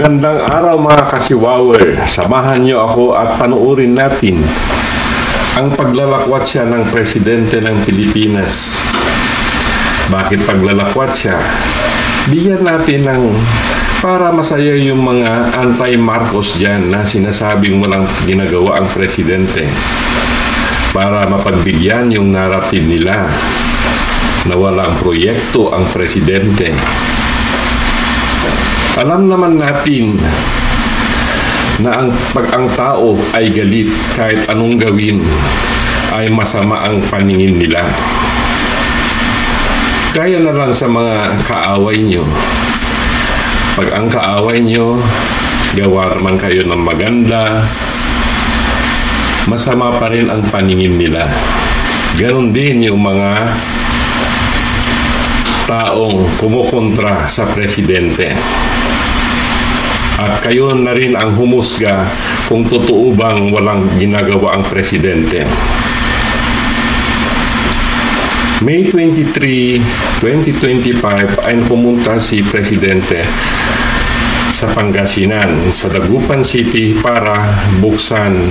Magandang araw mga kasiwawer. Samahan niyo ako at panuorin natin ang paglalakwat siya ng Presidente ng Pilipinas. Bakit paglalakwat siya? Bigyan natin ng para masaya yung mga anti-Marcos dyan na sinasabing walang ginagawa ang Presidente. Para mapagbigyan yung narrative nila na walang proyekto ang Presidente. Alam naman natin na pag ang tao ay galit, kahit anong gawin ay masama ang paningin nila. Kaya na lang sa mga kaaway nyo. Pag ang kaaway nyo, gawa naman kayo ng maganda, masama pa rin ang paningin nila. Ganon din yung mga taong kumukontra sa Presidente. At kayo na rin ang humusga kung totoo bang walang ginagawa ang Presidente. May 23, 2025 ay pumunta si Presidente sa Pangasinan, sa Dagupan City para buksan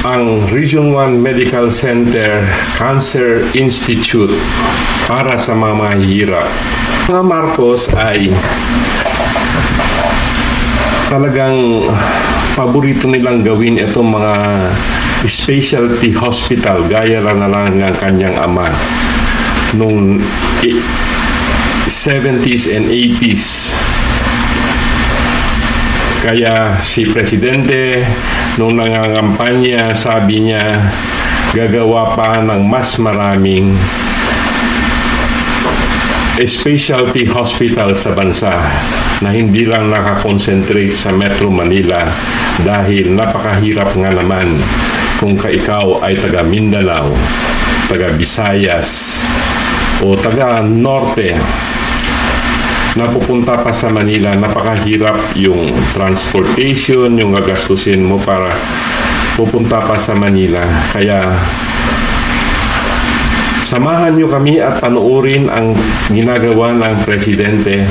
ang Region 1 Medical Center Cancer Institute para sa mga mahihirap. Mga Marcos ay talagang paborito nilang gawin itong mga specialty hospital gaya lang na lang ng kanyang ama nung 70s and 80s. Kaya si Presidente nung nangangampanya, sabi niya gagawa pa ng mas maraming specialty hospital sa bansa na hindi lang nakakonsentrate sa Metro Manila dahil napakahirap nga naman kung ikaw ay taga Mindanao, taga Visayas o taga Norte na pupunta pa sa Manila. Napakahirap yung transportation, yung gagastusin mo para pupunta pa sa Manila. Kaya samahan nyo kami at panuorin ang ginagawa ng Presidente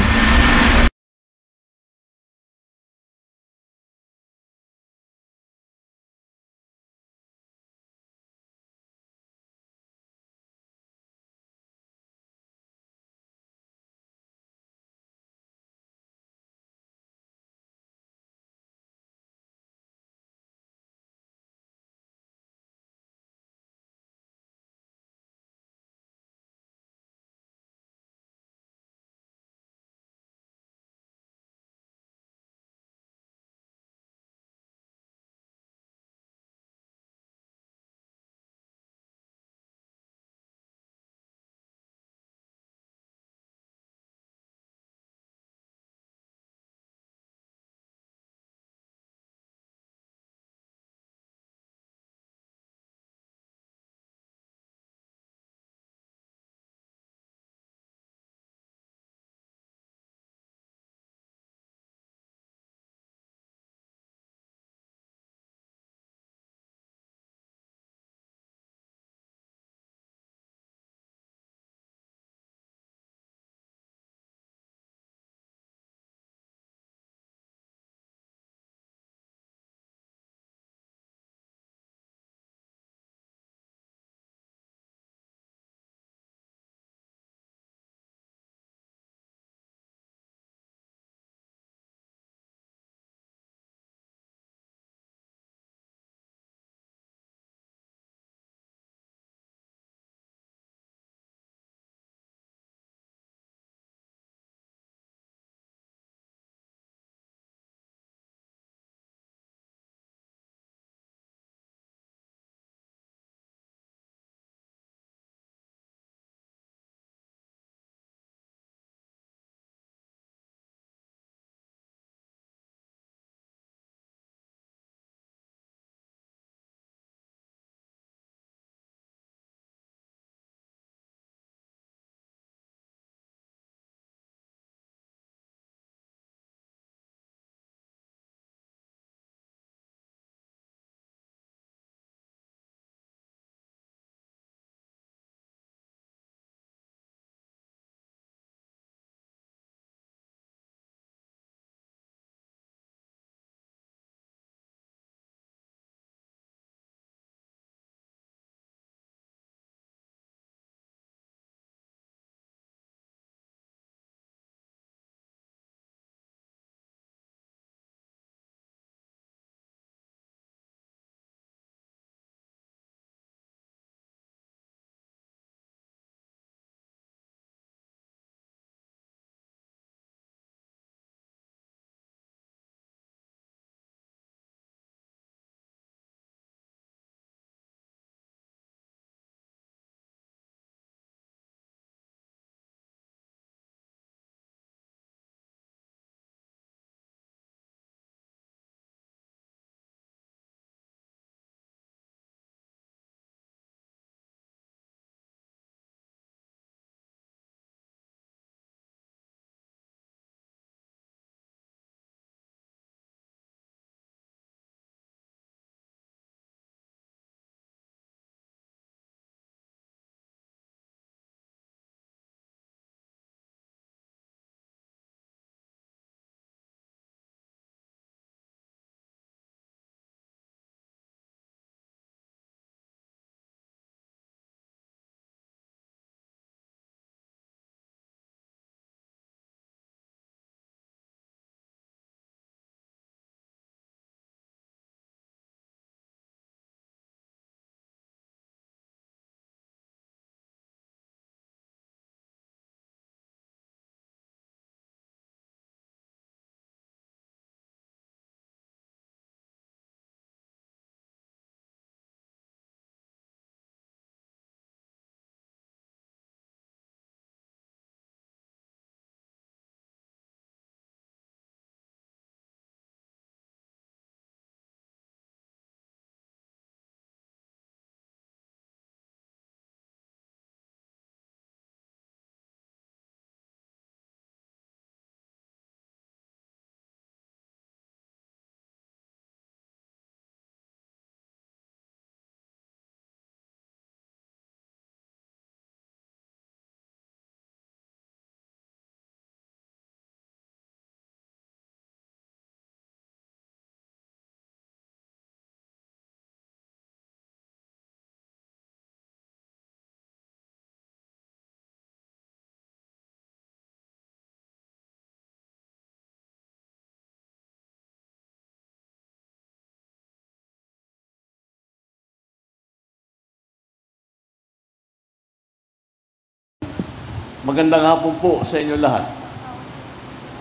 Magandang hapon po sa inyo lahat.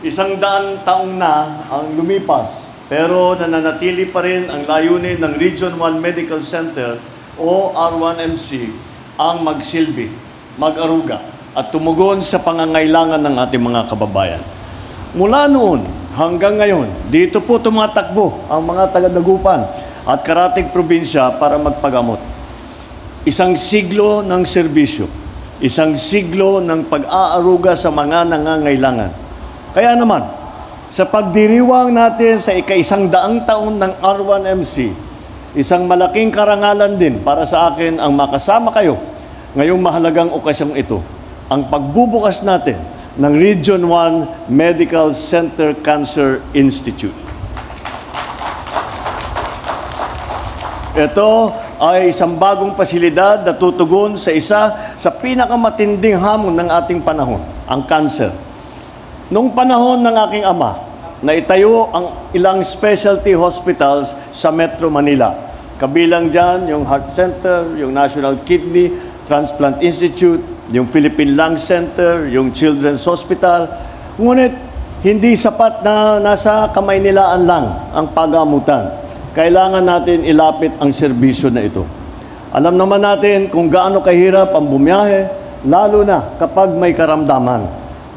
100 taong na ang lumipas, pero nananatili pa rin ang layunin ng Region 1 Medical Center o R1MC ang magsilbi, mag-aruga at tumugon sa pangangailangan ng ating mga kababayan. Mula noon hanggang ngayon, dito po tumatakbo ang mga taga-Dagupan at karatig probinsya para magpagamot. Isang siglo ng serbisyo, isang siglo ng pag-aaruga sa mga nangangailangan. Kaya naman, sa pagdiriwang natin sa ika-100 taon ng R1MC, isang malaking karangalan din para sa akin ang makasama kayo ngayong mahalagang okasyong ito, ang pagbubukas natin ng Region 1 Medical Center Cancer Institute. Ito ay isang bagong pasilidad na tutugon sa isa sa pinakamatinding hamon ng ating panahon, ang cancer. Noong panahon ng aking ama, naitayo ang ilang specialty hospitals sa Metro Manila. Kabilang dyan yung Heart Center, yung National Kidney Transplant Institute, yung Philippine Lung Center, yung Children's Hospital. Ngunit hindi sapat na nasa kamay nilaan lang ang pagamutan. Kailangan natin ilapit ang serbisyo na ito. Alam naman natin kung gaano kahirap ang bumiyahe, lalo na kapag may karamdaman.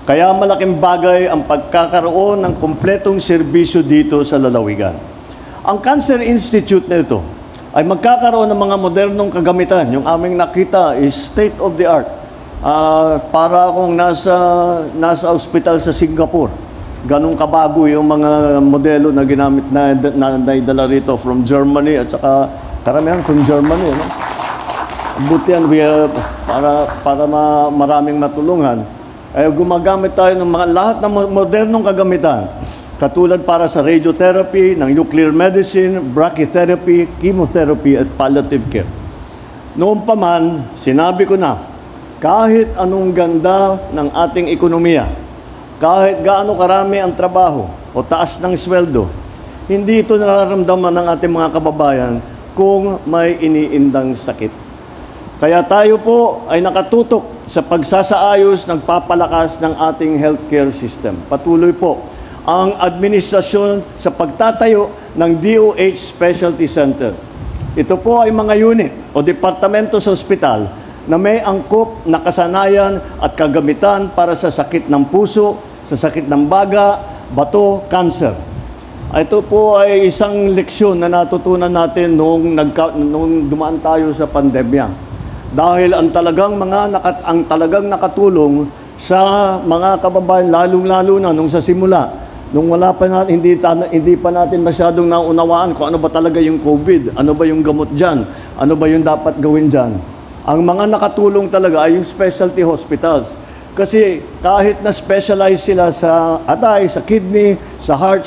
Kaya malaking bagay ang pagkakaroon ng kumpletong serbisyo dito sa lalawigan. Ang Cancer Institute na ito ay magkakaroon ng mga modernong kagamitan. Yung aming nakita is state of the art. Para akong nasa ospital sa Singapore. Ganong kabago yung mga modelo na ginamit na naidala rito from Germany at saka karamihan from Germany. No? Buti yan, para maraming matulungan. Gumagamit tayo ng lahat ng modernong kagamitan. Katulad para sa radiotherapy, ng nuclear medicine, brachytherapy, chemotherapy at palliative care. Noon pa man, sinabi ko na, kahit anong ganda ng ating ekonomiya, kahit gaano karami ang trabaho o taas ng sweldo, hindi ito nararamdaman ng ating mga kababayan kung may iniindang sakit. Kaya tayo po ay nakatutok sa pagsasaayos ng papalakas ng ating healthcare system. Patuloy po ang administrasyon sa pagtatayo ng DOH Specialty Center. Ito po ay mga unit o departamento sa ospital na may angkop na kasanayan at kagamitan para sa sakit ng puso, sa sakit ng baga, bato, cancer. Ito po ay isang leksyon na natutunan natin nung dumaan tayo sa pandemya. Dahil ang talagang nakatulong sa mga kababayan, lalong-lalo na nung sa simula, nung wala pa natin, hindi pa natin masyadong naunawaan kung ano ba talaga yung COVID, ano ba yung gamot dyan, ano ba yung dapat gawin dyan. Ang mga nakatulong talaga ay yung specialty hospitals. Kasi kahit na specialize sila sa atay, sa kidney, sa heart,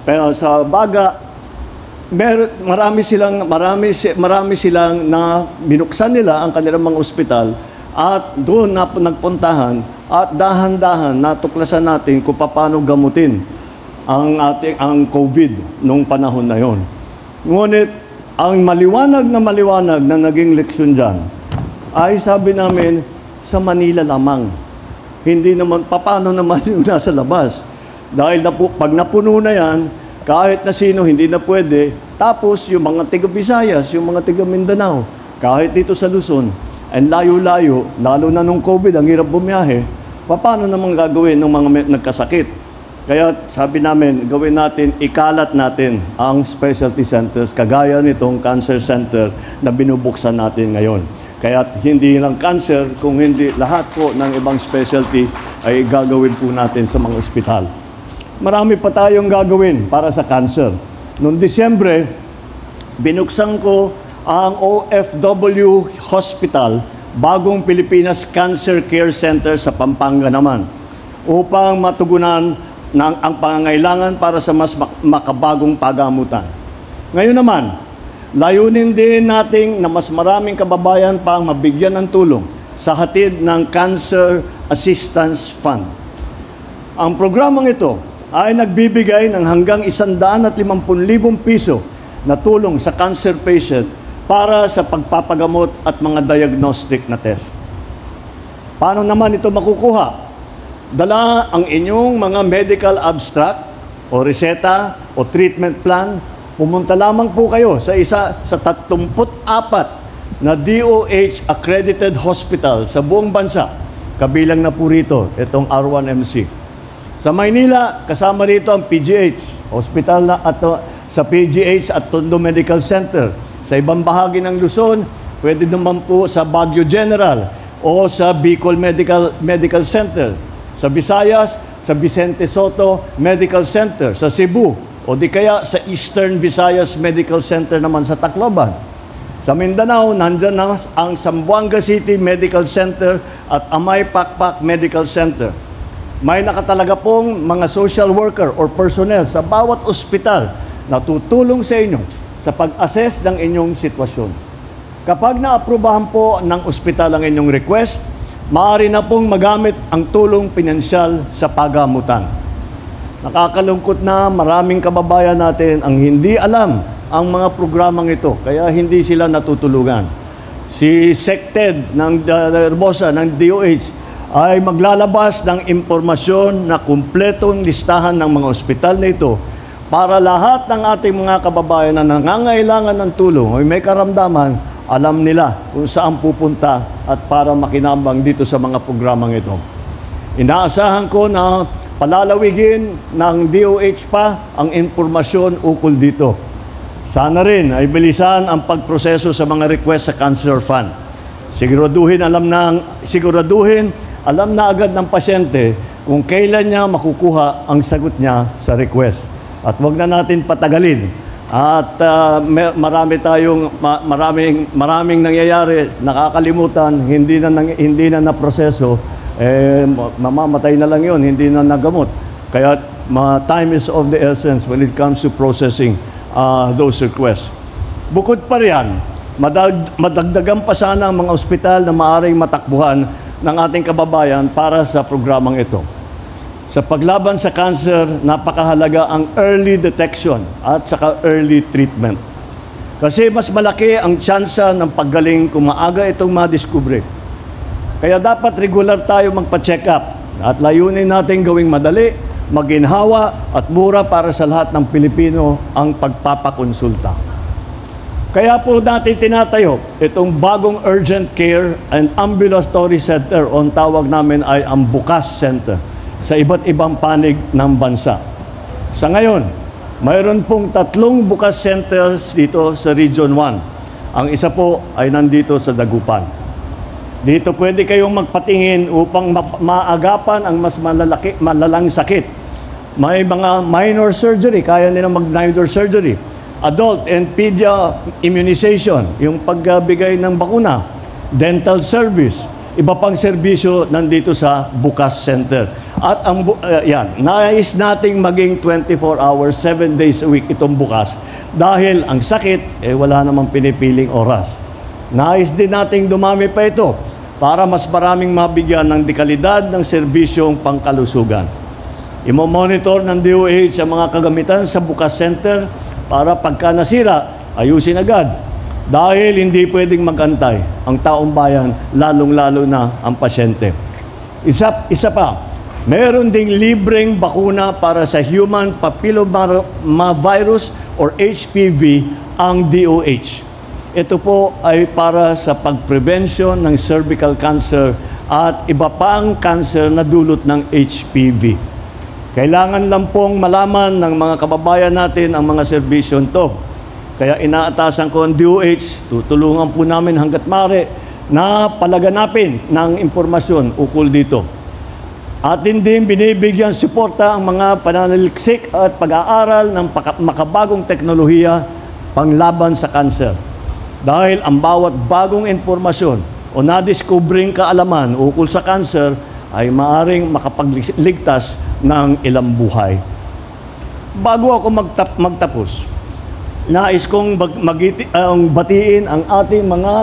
pero sa baga, marami silang na binuksan nila ang kanilang mga ospital at doon na nagpuntahan at dahan-dahan natuklasan natin kung paano gamutin ang COVID nung panahon na yon. Ngunit ang maliwanag na naging leksyon dyan ay sabi namin sa Manila lamang. Hindi naman, paano naman yung nasa labas? Dahil pag napuno na yan, kahit na sino hindi na pwede, tapos yung mga taga-Visayas, yung mga taga-Mindanao, kahit dito sa Luzon, and layo-layo, lalo na nung COVID, ang hirap bumiyahe, paano naman gagawin ng mga nagkasakit? Kaya sabi namin, gawin natin, ikalat natin ang specialty centers, kagaya nitong cancer center na binubuksan natin ngayon. Kaya hindi lang cancer, kung hindi lahat po ng ibang specialty ay gagawin po natin sa mga ospital. Marami pa tayong gagawin para sa cancer. Noong Disyembre, binuksan ko ang OFW Hospital, Bagong Pilipinas Cancer Care Center sa Pampanga naman, upang matugunan ang pangangailangan para sa mas makabagong pagamutan. Ngayon naman, layunin din natin na mas maraming kababayan pa ang mabigyan ng tulong sa hatid ng Cancer Assistance Fund. Ang programang ito ay nagbibigay ng hanggang 150,000 piso na tulong sa cancer patient para sa pagpapagamot at mga diagnostic na test. Paano naman ito makukuha? Dala ang inyong mga medical abstract o reseta o treatment plan. Pumunta lamang po kayo sa isa sa 34 na DOH accredited hospital sa buong bansa. Kabilang na po rito itong R1MC. Sa Maynila, kasama rito ang PGH, hospital na sa PGH at Tondo Medical Center. Sa ibang bahagi ng Luzon, pwede naman po sa Baguio General o sa Bicol Medical Center. Sa Visayas, sa Vicente Soto Medical Center. Sa Cebu, o di kaya sa Eastern Visayas Medical Center naman sa Tacloban. Sa Mindanao, nandyan na ang Zamboanga City Medical Center at Amay Pakpak Medical Center. May nakatalaga pong mga social worker or personnel sa bawat ospital na tutulong sa inyo sa pag-assess ng inyong sitwasyon. Kapag naaprubahan po ng ospital ang inyong request, maaari na pong magamit ang tulong pinansyal sa paggamutan. Nakakalungkot na maraming kababayan natin ang hindi alam ang mga programang ito, kaya hindi sila natutulungan. Si SecTed ng Herbosa ng DOH ay maglalabas ng impormasyon na kumpletong listahan ng mga ospital na ito para lahat ng ating mga kababayan na nangangailangan ng tulong o may karamdaman, alam nila kung saan pupunta at para makinabang dito sa mga programang ito. Inaasahan ko na palalawigin ng DOH pa ang impormasyon ukol dito. Sana rin ay bilisan ang pagproseso sa mga request sa Cancer Fund. Siguraduhin alam na agad ng pasyente kung kailan niya makukuha ang sagot niya sa request. At huwag na natin patagalin. At maraming nangyayari, nakakalimutan, hindi na naproseso, mamamatay na lang yun, hindi na nagamot. Kaya time is of the essence when it comes to processing those requests. Bukod pa riyan, madagdagan pa sana ang mga ospital na maaaring matakbuhan ng ating kababayan para sa programang ito. Sa paglaban sa cancer, napakahalaga ang early detection at saka early treatment. Kasi mas malaki ang tsansa ng paggaling kung maaga itong madiskubre. Kaya dapat regular tayo magpa-check up at layunin natin gawing madali, maginhawa at mura para sa lahat ng Pilipino ang pagpapakonsulta. Kaya po natin tinatayo itong bagong urgent care and ambulatory center o tawag namin ay ang Bukas Center sa iba't ibang panig ng bansa. Sa ngayon, mayroon pong 3 Bukas Centers dito sa Region 1. Ang isa po ay nandito sa Dagupan. Dito pwede kayong magpatingin upang maagapan ang mas malalang sakit. May mga minor surgery, kaya nilang mag-minor surgery. Adult and pedia immunization, yung pagbigay ng bakuna. Dental service, iba pang serbisyo nandito sa Bukas Center. At nais nating maging 24 hours, 7 days a week itong bukas dahil ang sakit, wala namang pinipiling oras. Nais din nating dumami pa ito para mas maraming mabigyan ng dekalidad ng serbisyong pangkalusugan. Imo-monitor ng DOH ang mga kagamitan sa Bukas Center para pagka nasira, ayusin agad. Dahil hindi pwedeng magantay ang taong bayan, lalong-lalo na ang pasyente. Isa pa, meron ding libreng bakuna para sa human papillomavirus or HPV ang DOH. Ito po ay para sa pag-prevention ng cervical cancer at iba pang cancer na dulot ng HPV. Kailangan lang pong malaman ng mga kababayan natin ang mga serbisyon to. Kaya inaatasan ko ang DOH, tutulungan po namin hanggat maaari na palaganapin ng impormasyon ukol dito. Atin din binibigyan suporta ang mga pananaliksik at pag-aaral ng makabagong teknolohiya panglaban sa kanser. Dahil ang bawat bagong impormasyon o nadiskubring kaalaman ukol sa kanser ay maaring makapagligtas ng ilang buhay. Bago ako magtapos, nais kong batiin ang ating mga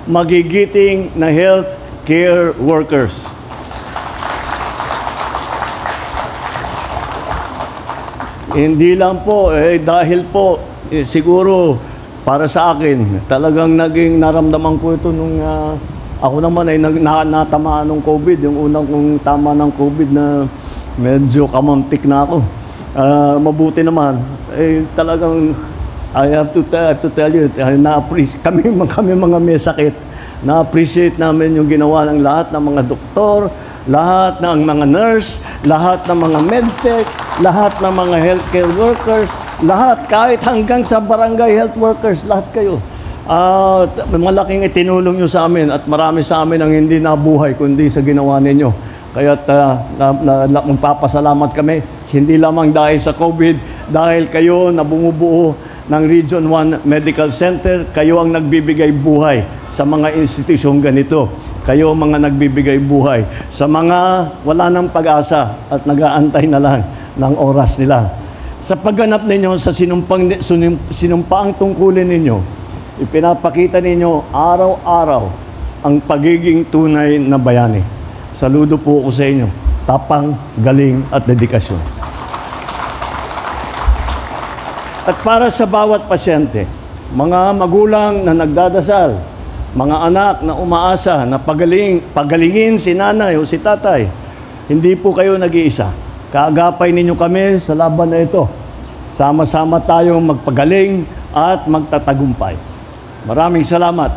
magigiting na health care workers. Hindi lang po, dahil po, siguro para sa akin, talagang naging naramdaman ko ito nung Ako naman ay natamaan ng COVID, yung unang kong tama ng COVID na medyo kamantik na ako. Mabuti naman, talagang I have to tell you, kami mga may sakit, na-appreciate namin yung ginawa ng lahat ng mga doktor, lahat ng mga nurse, lahat ng mga medtech, lahat ng mga healthcare workers, lahat, kahit hanggang sa barangay health workers, lahat kayo. Malaking itinulong nyo sa amin at marami sa amin ang hindi nabuhay kundi sa ginawa ninyo. Kaya magpapasalamat kami, hindi lamang dahil sa COVID, dahil kayo na bumubuo ng Region 1 Medical Center, kayo ang nagbibigay buhay sa mga institusyong ganito. Kayo mga nagbibigay buhay sa mga wala ng pag-asa at nag-aantay na lang ng oras nila. Sa pagganap ninyo sa sinumpaang tungkulin ninyo, ipinapakita ninyo araw-araw ang pagiging tunay na bayani. Saludo po ako sa inyo. Tapang, galing at dedikasyon. At para sa bawat pasyente, mga magulang na nagdadasal, mga anak na umaasa na pagalingin si nanay o si tatay, hindi po kayo nag-iisa. Kaagapay ninyo kami sa laban na ito. Sama-sama tayong magpagaling at magtatagumpay. Maraming salamat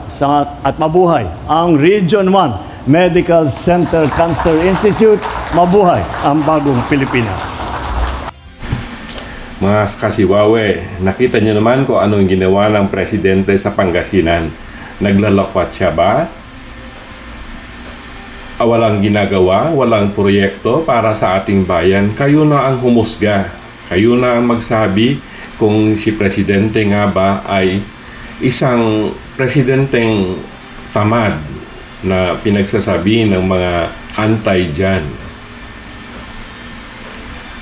at mabuhay ang Region 1 Medical Center Cancer Institute. Mabuhay ang bagong Pilipinas. Mga kasiwawe, nakita niyo naman kung ano yung ginawa ng presidente sa Pangasinan. Naglalakwat siya ba? Walang ginagawa, walang proyekto para sa ating bayan. Kayo na ang humusga. Kayo na ang magsabi kung si presidente nga ba ay isang presidenteng tamad na pinagsasabi ng mga anti-dyan.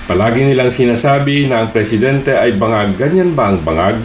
Palagi nilang sinasabi na ang presidente ay bangag. Ganyan ba ang bangag?